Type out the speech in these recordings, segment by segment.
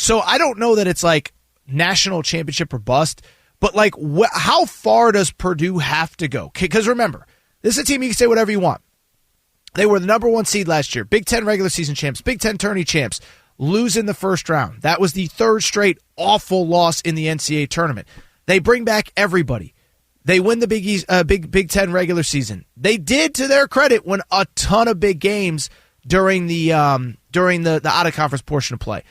So I don't know that it's like national championship or bust, but like how far does Purdue have to go? Because remember, this is a team you can say whatever you want. They were the number 1 seed last year, Big Ten regular season champs, Big Ten tourney champs, lose in the first round. That was the 3rd straight awful loss in the NCAA tournament. They bring back everybody. They win the Big Ten regular season. They did, to their credit, win a ton of big games during the out of conference portion of play.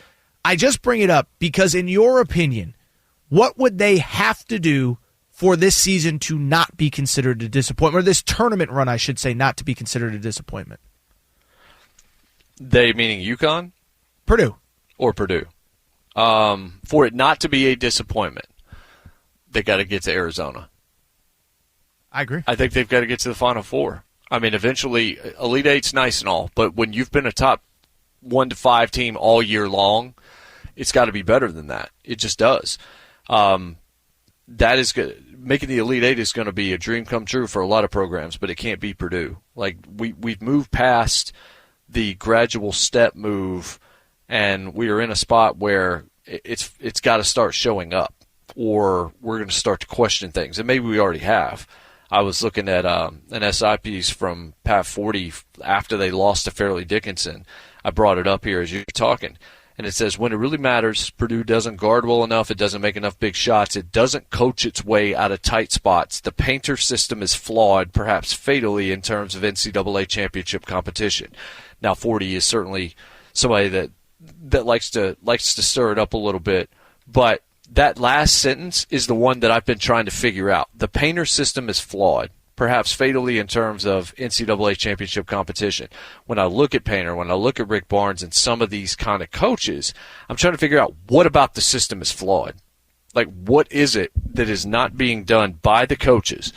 I just bring it up because, in your opinion, what would they have to do for this season to not be considered a disappointment, or this tournament run, I should say, not to be considered a disappointment? They meaning UConn? Purdue. Or Purdue. For it not to be a disappointment, they got to get to Arizona. I agree. I think they've got to get to the Final Four. I mean, eventually, Elite Eight's nice and all, but when you've been a top 1 to 5 team all year long, it's got to be better than that. It just does. That is good. Making the Elite Eight is going to be a dream come true for a lot of programs, but it can't be Purdue. Like we've moved past the gradual step move, and we are in a spot where it's got to start showing up, or we're going to start to question things, and maybe we already have. I was looking at an SI piece from Pat 40 after they lost to Fairleigh Dickinson. I brought it up here as you were talking. And it says, when it really matters, Purdue doesn't guard well enough. It doesn't make enough big shots. It doesn't coach its way out of tight spots. The painter system is flawed, perhaps fatally, in terms of NCAA championship competition. Now, 40 is certainly somebody that likes to stir it up a little bit. But that last sentence is the one that I've been trying to figure out. The painter system is flawed, perhaps fatally, in terms of NCAA championship competition. When I look at Painter, when I look at Rick Barnes and some of these kind of coaches, I'm trying to figure out what about the system is flawed. Like, what is it that is not being done by the coaches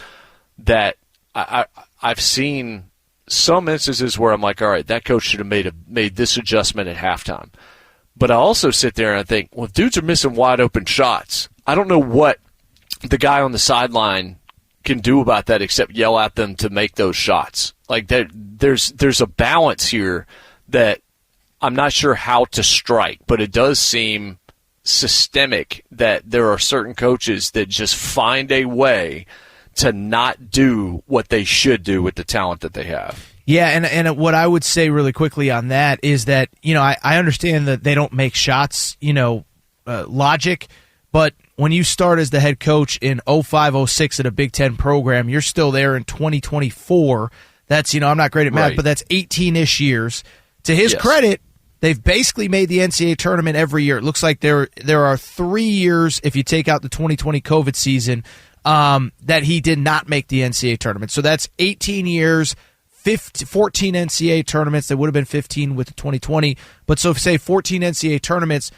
that I've seen some instances where I'm like, all right, that coach should have made this adjustment at halftime. But I also sit there and I think, well, if dudes are missing wide open shots, I don't know what the guy on the sideline can do about that except yell at them to make those shots. Like there's a balance here that I'm not sure how to strike, but it does seem systemic that there are certain coaches that just find a way to not do what they should do with the talent that they have. Yeah, and what I would say really quickly on that is that, I understand that they don't make shots, logic, but when you start as the head coach in 05-06 at a Big Ten program, you're still there in 2024. That's, I'm not great at math, right, but that's 18-ish years. To his credit, they've basically made the NCAA tournament every year. It looks like there are 3 years, if you take out the 2020 COVID season, that he did not make the NCAA tournament. So that's 18 years, 14 NCAA tournaments. That would have been 15 with the 2020. But so say 14 NCAA tournaments.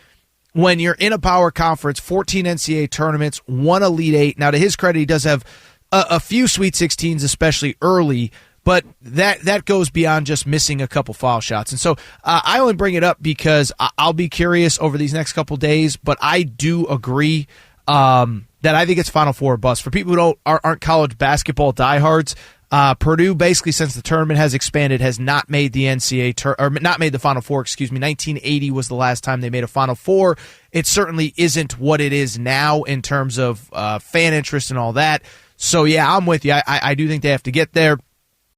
When you're in a power conference, 14 NCAA tournaments, 1 Elite Eight. Now, to his credit, he does have a few Sweet 16s, especially early, but that goes beyond just missing a couple foul shots. And so I only bring it up because I'll be curious over these next couple days, but I do agree that I think it's Final Four or bust. For people who aren't college basketball diehards, Purdue, basically, since the tournament has expanded, has not made the not made the Final Four. 1980 was the last time they made a Final Four. It certainly isn't what it is now in terms of fan interest and all that. So yeah, I'm with you. I do think they have to get there.